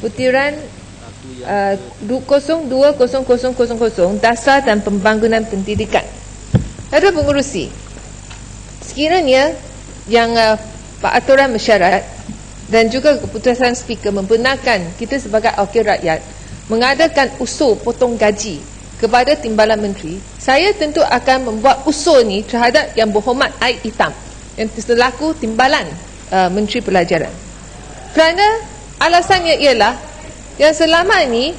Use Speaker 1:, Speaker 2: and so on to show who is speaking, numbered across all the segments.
Speaker 1: Butiran 020000 Dasar dan Pembangunan Pendidikan. Ada pengurusi, sekiranya yang peraturan mesyuarat dan juga keputusan speaker membenarkan kita sebagai wakil rakyat mengadakan usul potong gaji kepada Timbalan Menteri, saya tentu akan membuat usul ni terhadap Yang Berhormat Aid Hitam yang selaku Timbalan Menteri Pelajaran. Kerana alasannya ialah yang selama ini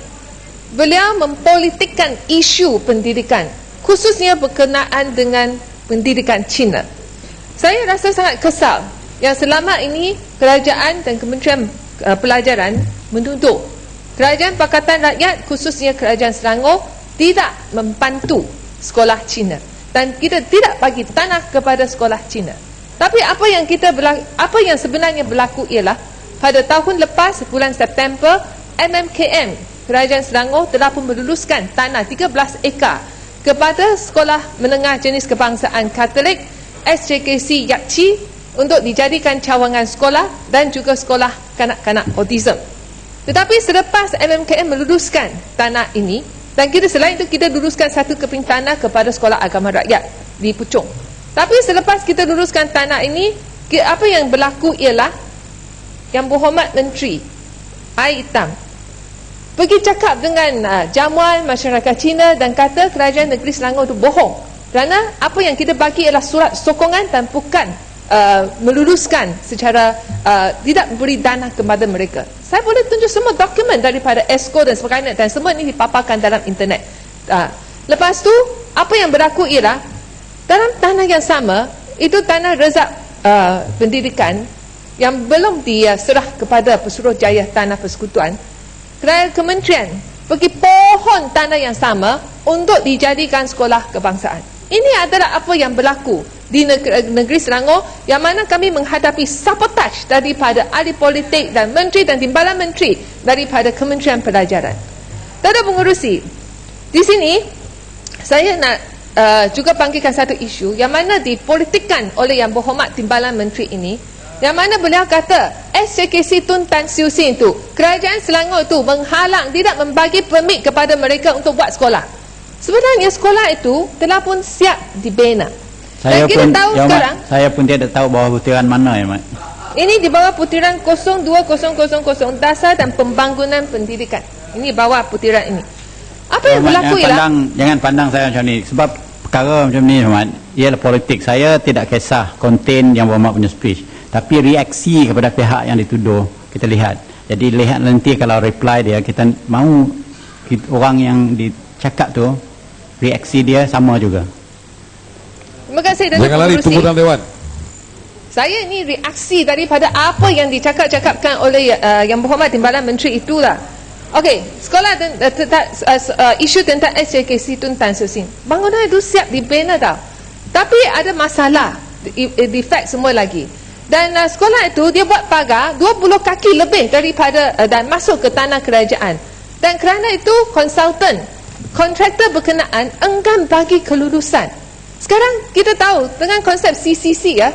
Speaker 1: beliau mempolitikkan isu pendidikan, khususnya berkenaan dengan pendidikan Cina. Saya rasa sangat kesal yang selama ini kerajaan dan Kementerian Pelajaran menuduh Kerajaan Pakatan Rakyat, khususnya Kerajaan Selangor, tidak membantu sekolah Cina dan kita tidak bagi tanah kepada sekolah Cina. Tapi apa yang sebenarnya berlaku ialah pada tahun lepas, bulan September, MMKM Kerajaan Selangor telah pun meluluskan tanah 13 ekar kepada Sekolah Menengah Jenis Kebangsaan Katolik SJKC Yapci untuk dijadikan cawangan sekolah dan juga sekolah kanak-kanak autism. Tetapi selepas MMKM meluluskan tanah ini, dan kita selain itu kita luluskan satu keping tanah kepada Sekolah Agama Rakyat di Puchong. Tapi selepas kita luluskan tanah ini, apa yang berlaku ialah Yang Berhormat Menteri Aid Hitam pergi cakap dengan jamuan masyarakat Cina dan kata kerajaan negeri Selangor itu bohong kerana apa yang kita bagi ialah surat sokongan dan bukan meluluskan secara tidak beri dana kepada mereka. Saya boleh tunjuk semua dokumen daripada ESCO dan sebagainya dan semua ini dipaparkan dalam internet. Lepas tu apa yang berlaku ialah dalam tanah yang sama itu tanah rezak pendidikan yang belum diserah kepada Pesuruhjaya Tanah Persekutuan, kementerian pergi pohon tanah yang sama untuk dijadikan sekolah kebangsaan. Ini adalah apa yang berlaku di negeri Selangor, yang mana kami menghadapi sabotaj daripada ahli politik dan menteri dan timbalan menteri daripada Kementerian Pelajaran. Tada pengurusi, di sini saya nak juga bangkitkan satu isu yang mana dipolitikkan oleh Yang Berhormat Timbalan Menteri ini, yang mana beliau kata SJKC Tun Tan Siew Sin itu, Kerajaan Selangor itu menghalang, tidak membagi permit kepada mereka untuk buat sekolah. Sebenarnya sekolah itu telah pun siap dibina. Dan kita tahu sekarang,
Speaker 2: saya pun tidak tahu bawah butiran mana ya, Mat.
Speaker 1: Ini di bawah butiran 020000 Dasar dan Pembangunan Pendidikan. Ini bawah butiran ini. Apa yang berlaku ialah,
Speaker 2: jangan pandang saya macam ni, sebab perkara macam ni, Mat, ialah politik. Saya tidak kisah konten Yang Berhormat punya speech, tapi reaksi kepada pihak yang dituduh kita lihat. Jadi lihat nanti kalau reply dia, kita mahu orang yang dicakap tu reaksi dia sama juga.
Speaker 1: Terima kasih.
Speaker 3: Jangan lari, tunggu dalam Dewan.
Speaker 1: Saya ni reaksi daripada apa yang dicakap-cakapkan oleh Yang Berhormat Timbalan Menteri itulah. Okey, sekolah isu tentang SJKC Tun Tan Siew Sin, bangunan itu siap dibina tau, tapi ada masalah defect semua lagi. Dan sekolah itu dia buat pagar 20 kaki lebih daripada dan masuk ke tanah kerajaan. Dan kerana itu konsultan, kontraktor berkenaan enggan bagi kelulusan. Sekarang kita tahu dengan konsep CCC ya,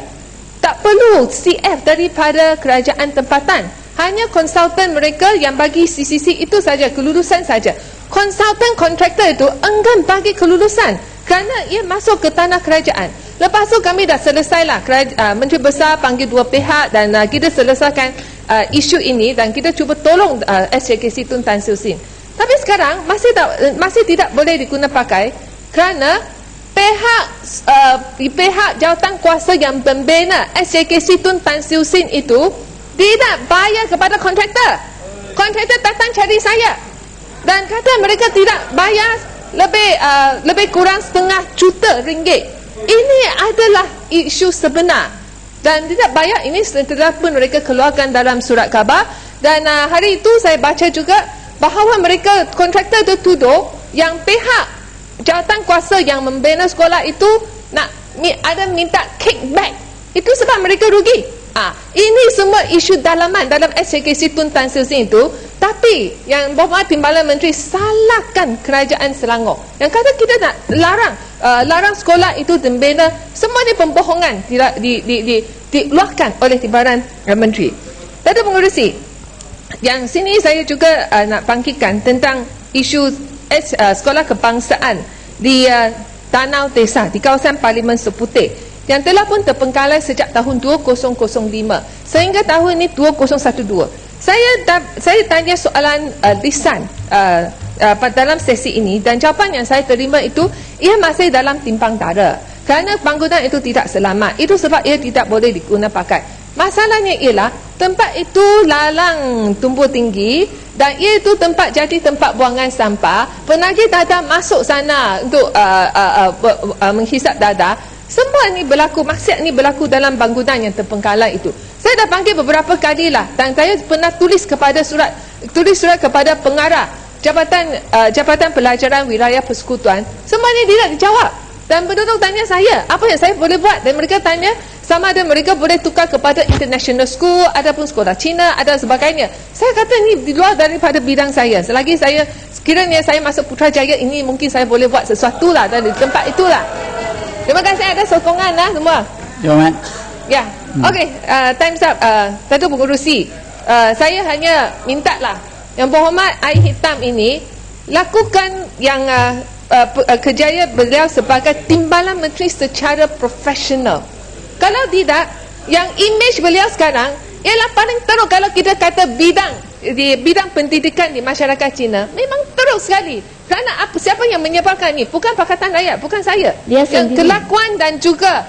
Speaker 1: tak perlu CF daripada kerajaan tempatan. Hanya konsultan mereka yang bagi CCC itu saja, kelulusan saja. Konsultan kontraktor itu enggan bagi kelulusan kerana ia masuk ke tanah kerajaan. Lepas tu kami dah selesailah, Menteri Besar panggil dua pihak dan kita selesaikan isu ini dan kita cuba tolong SJKC Tun Tan Siew Sin. Tapi sekarang masih tidak boleh diguna pakai kerana pihak jawatan kuasa yang membina SJKC Tun Tan Siew Sin itu tidak bayar kepada kontraktor. Kontraktor datang cari saya dan kata mereka tidak bayar lebih kurang RM500,000. Ini adalah isu sebenar dan tidak bayar. Ini telah pun mereka keluarkan dalam surat khabar. Dan hari itu saya baca juga bahawa mereka kontraktor itu tuduh yang pihak jawatan kuasa yang membina sekolah itu ada minta kickback. Itu sebab mereka rugi. Ini semua isu dalaman dalam SJKC Tun Tan Siew Sin itu. Tapi Yang Berhormat Timbalan Menteri salahkan Kerajaan Selangor yang kata kita nak larang sekolah itu dibina. Semua ni pembohongan dikeluarkan oleh Timbalan Menteri. Datuk Pengerusi, Yang sini saya juga nak bangkitkan tentang isu sekolah kebangsaan di Danau Desa di kawasan Parlimen Seputih yang telah pun terpengkalai sejak tahun 2005 sehingga tahun ini 2012. Saya tanya soalan lisan dalam sesi ini dan jawapan yang saya terima itu ia masih dalam timpang dara kerana bangunan itu tidak selamat. Itu sebab ia tidak boleh diguna pakai. Masalahnya ialah tempat itu lalang tumbuh tinggi dan ia itu jadi tempat buangan sampah. Penagih dadah masuk sana untuk menghisap dadah. Semua ni berlaku, maksiat ni berlaku dalam bangunan yang terpengkalai itu. Saya dah panggil beberapa kali lah dan saya pernah tulis surat kepada pengarah Jabatan Pelajaran Wilayah Persekutuan. Semua ni tidak dijawab. Dan penduduk tanya saya, apa yang saya boleh buat? Dan mereka tanya sama ada mereka boleh tukar kepada international school, ataupun sekolah Cina, ada sebagainya. Saya kata ini di luar daripada bidang saya. Selagi sekiranya saya masuk Putrajaya ini, mungkin saya boleh buat sesuatu lah dari tempat itulah. Terima kasih, ada sokongan lah semua.
Speaker 2: Jawapan.
Speaker 1: Ya, okey, time's up. Datuk Pengerusi, saya hanya minta lah Yang Berhormat Air Hitam ini lakukan yang kerjaya beliau sebagai timbalan menteri secara profesional. Kalau tidak, yang imej beliau sekarang ialah paling teruk. Kalau kita kata di bidang pendidikan di masyarakat Cina memang teruk sekali. Kerana siapa yang menyebarkan ini? Bukan Pakatan Rakyat, bukan saya. Yang kelakuan dan juga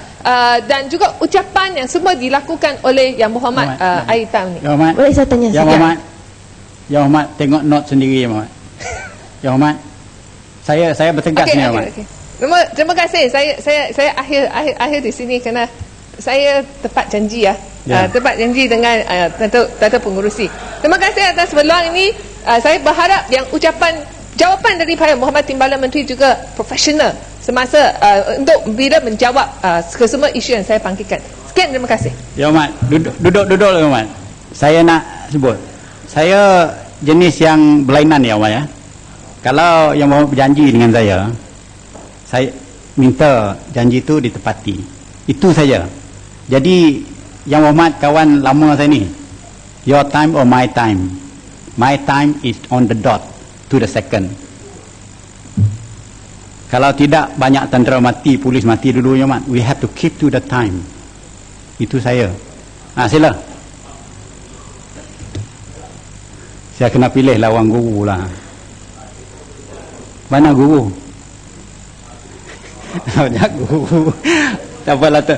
Speaker 1: ucapan yang semua dilakukan oleh Yang Berhormat Air Hitam ni.
Speaker 2: Yang Berhormat.
Speaker 1: Boleh saya tanya
Speaker 2: Yang Berhormat. Yang Berhormat tengok note sendiri Yang Berhormat. Yang Berhormat. Saya bertegas ni Yang Berhormat.
Speaker 1: Terima kasih. Saya akhir di sini kerana saya tepat janji tepat janji dengan Datuk Pengerusi. Terima kasih atas peluang ini. Saya berharap yang jawapan daripada Muhammad Timbalan Menteri juga profesional semasa untuk bila menjawab kesemua isu yang saya bangkitkan. Sekian, terima kasih.
Speaker 2: Yang Berhormat, duduk Yang Berhormat. Saya nak sebut, saya jenis yang berlainan Yang Berhormat ya. Kalau Yang Berhormat berjanji dengan saya minta janji itu ditepati. Itu saja. Jadi Yang Berhormat kawan lama saya ni, your time or my time? My time is on the dot to the second. Kalau tidak, banyak tentera mati, polis mati dulu Yang Berhormat. We have to keep to the time. Itu saya. Sila. Saya kena pilih lawan guru lah. Mana guru? Banyak guru. Tak apalah tu.